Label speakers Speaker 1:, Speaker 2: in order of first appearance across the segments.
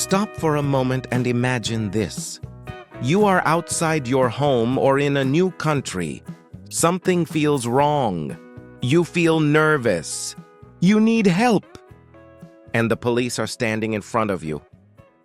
Speaker 1: Stop for a moment and imagine this. You are outside your home or in a new country. Something feels wrong. You feel nervous. You need help. And the police are standing in front of you.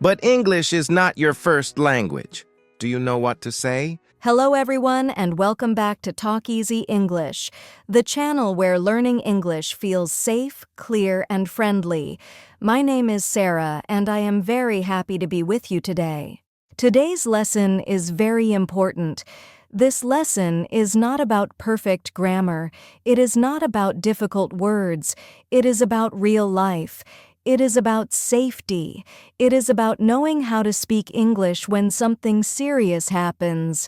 Speaker 1: But English is not your first language. Do you know what to say?
Speaker 2: Hello everyone and welcome back to Talk Easy English, the channel where learning English feels safe, clear, and friendly. My name is Sarah and I am very happy to be with you today. Today's lesson is very important. This lesson is not about perfect grammar. It is not about difficult words. It is about real life. It is about safety. It is about knowing how to speak English when something serious happens.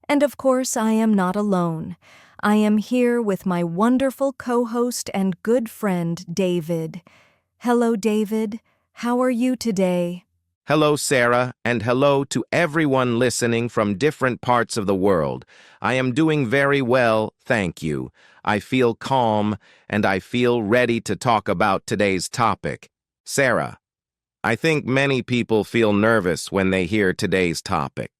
Speaker 2: And of course, I am not alone. I am here with my wonderful co-host and good friend, David. Hello, David. How are you today?
Speaker 1: Hello, Sarah, and hello to everyone listening from different parts of the world. I am doing very well, thank you. I feel calm, and I feel ready to talk about today's topic. Sarah, I think many people feel nervous when they hear today's topic.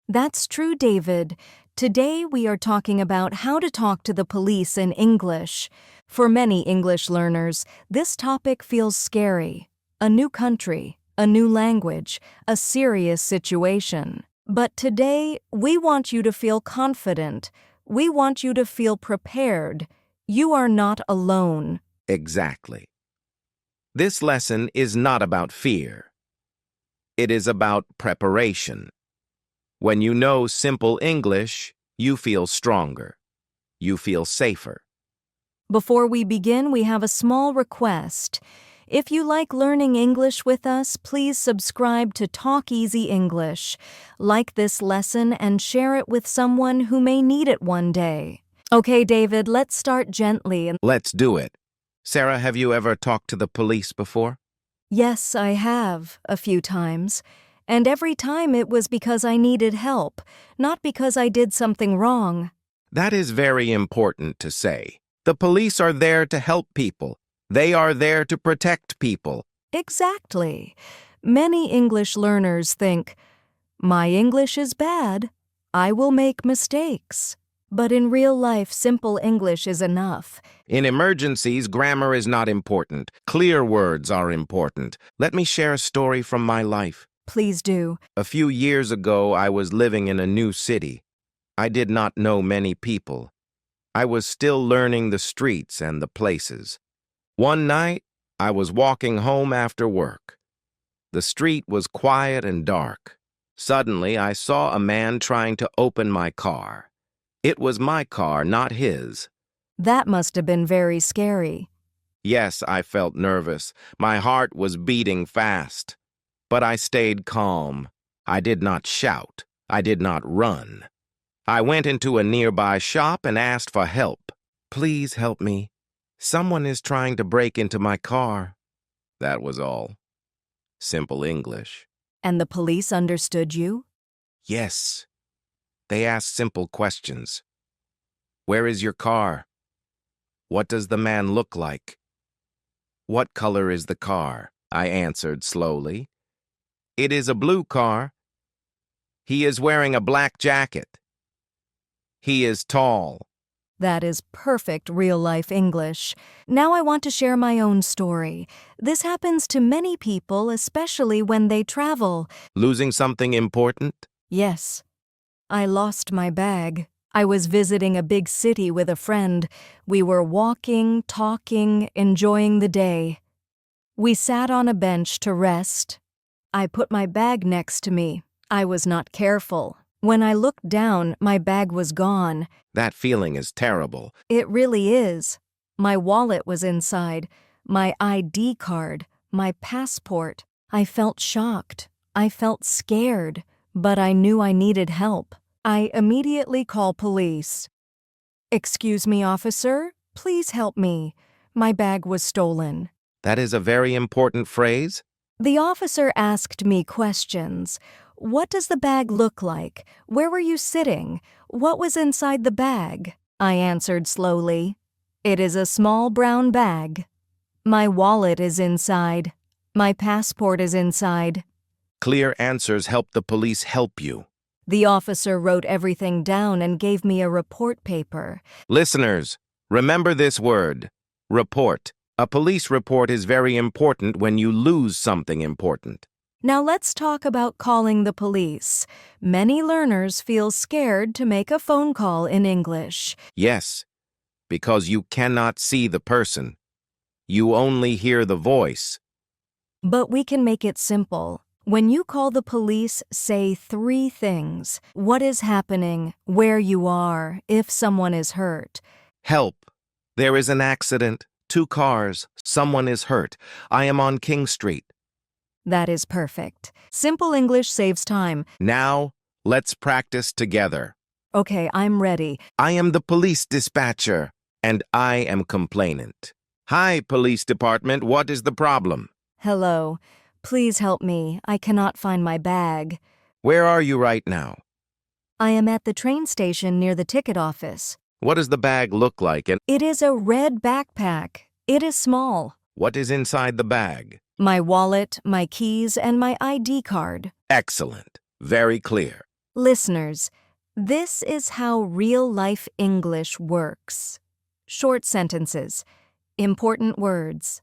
Speaker 2: That's true, David. Today we are talking about how to talk to the police in English. For many English learners, this topic feels scary. A new country, a new language, a serious situation. But today, we want you to feel confident. We want you to feel prepared. You are not alone.
Speaker 1: Exactly. This lesson is not about fear. It is about preparation. When you know simple English, you feel stronger. You feel safer.
Speaker 2: Before we begin, we have a small request. If you like learning English with us, please subscribe to Talk Easy English. Like this lesson and share it with someone who may need it one day. Okay, David, let's start gently.
Speaker 1: Let's do it. Sarah, have you ever talked to the police before?
Speaker 2: Yes, I have, a few times. And every time it was because I needed help, not because I did something wrong.
Speaker 1: That is very important to say. The police are there to help people. They are there to protect people.
Speaker 2: Exactly. Many English learners think, my English is bad. I will make mistakes. But in real life, simple English is enough.
Speaker 1: In emergencies, grammar is not important. Clear words are important. Let me share a story from my life.
Speaker 2: Please do.
Speaker 1: A few years ago, I was living in a new city. I did not know many people. I was still learning the streets and the places. One night, I was walking home after work. The street was quiet and dark. Suddenly, I saw a man trying to open my car. It was my car, not his.
Speaker 2: That must have been very scary.
Speaker 1: Yes, I felt nervous. My heart was beating fast. But I stayed calm. I did not shout. I did not run. I went into a nearby shop and asked for help. Please help me. Someone is trying to break into my car. That was all. Simple English.
Speaker 2: And the police understood you?
Speaker 1: Yes. They asked simple questions. Where is your car? What does the man look like? What color is the car? I answered slowly. It is a blue car. He is wearing a black jacket. He is tall.
Speaker 2: That is perfect real-life English. Now I want to share my own story. This happens to many people, especially when they travel.
Speaker 1: Losing something important?
Speaker 2: Yes. I lost my bag. I was visiting a big city with a friend. We were walking, talking, enjoying the day. We sat on a bench to rest. I put my bag next to me. I was not careful. When I looked down, my bag was gone.
Speaker 1: That feeling is terrible.
Speaker 2: It really is. My wallet was inside, my ID card, my passport. I felt shocked. I felt scared, but I knew I needed help. I immediately called police. Excuse me, officer, please help me. My bag was stolen.
Speaker 1: That is a very important phrase.
Speaker 2: The officer asked me questions. What does the bag look like? Where were you sitting? What was inside the bag? I answered slowly. It is a small brown bag. My wallet is inside. My passport is inside.
Speaker 1: Clear answers help the police help you.
Speaker 2: The officer wrote everything down and gave me a report paper.
Speaker 1: Listeners, remember this word, report. A police report is very important when you lose something important.
Speaker 2: Now let's talk about calling the police. Many learners feel scared to make a phone call in English.
Speaker 1: Yes, because you cannot see the person. You only hear the voice.
Speaker 2: But we can make it simple. When you call the police, say 3 things. What is happening, where you are, if someone is hurt.
Speaker 1: Help. There is an accident. 2 cars. Someone is hurt. I am on King Street.
Speaker 2: That is perfect. Simple English saves time.
Speaker 1: Now, let's practice together.
Speaker 2: Okay, I'm ready.
Speaker 1: I am the police dispatcher, and I am complainant. Hi, police department. What is the problem?
Speaker 2: Hello. Please help me. I cannot find my bag.
Speaker 1: Where are you right now?
Speaker 2: I am at the train station near the ticket office.
Speaker 1: What does the bag look like, and
Speaker 2: It is a red backpack. It is small.
Speaker 1: what is inside the bag?
Speaker 2: My wallet, my keys, and my ID card.
Speaker 1: Excellent. Very clear.
Speaker 2: Listeners, this is how real-life English works. Short sentences. Important words.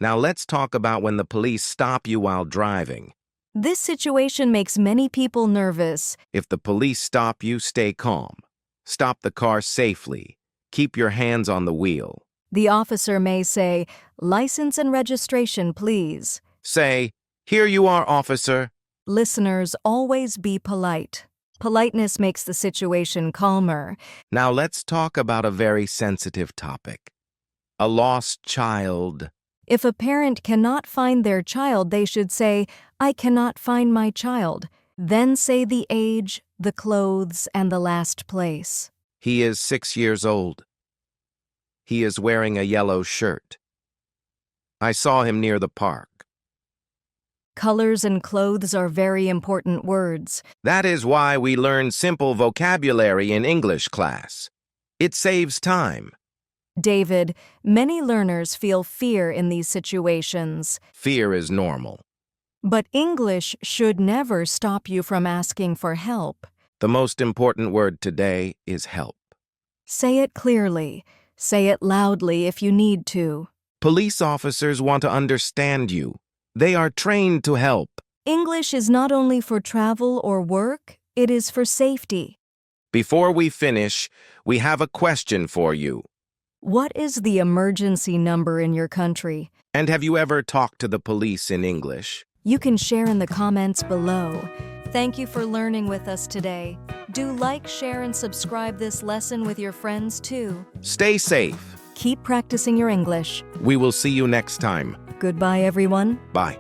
Speaker 1: Now let's talk about when the police stop you while driving.
Speaker 2: This situation makes many people nervous.
Speaker 1: If the police stop you, stay calm. Stop the car safely. Keep your hands on the wheel.
Speaker 2: The officer may say, "License and registration, please."
Speaker 1: Say, "Here you are, officer."
Speaker 2: Listeners, always be polite. Politeness makes the situation calmer.
Speaker 1: Now let's talk about a very sensitive topic. A lost child.
Speaker 2: If a parent cannot find their child, they should say, "I cannot find my child." Then say the age, the clothes, and the last place.
Speaker 1: He is 6 years old. He is wearing a yellow shirt. I saw him near the park.
Speaker 2: Colors and clothes are very important words.
Speaker 1: That is why we learn simple vocabulary in English class. It saves time.
Speaker 2: David, many learners feel fear in these situations.
Speaker 1: Fear is normal.
Speaker 2: But English should never stop you from asking for help.
Speaker 1: The most important word today is help.
Speaker 2: Say it clearly. Say it loudly if you need to.
Speaker 1: Police officers want to understand you. They are trained to help.
Speaker 2: English is not only for travel or work, it is for safety.
Speaker 1: Before we finish, we have a question for you.
Speaker 2: What is the emergency number in your country?
Speaker 1: And have you ever talked to the police in English?
Speaker 2: You can share in the comments below. Thank you for learning with us today. Do like, share, and subscribe this lesson with your friends too.
Speaker 1: Stay safe.
Speaker 2: Keep practicing your English.
Speaker 1: We will see you next time.
Speaker 2: Goodbye, everyone.
Speaker 1: Bye.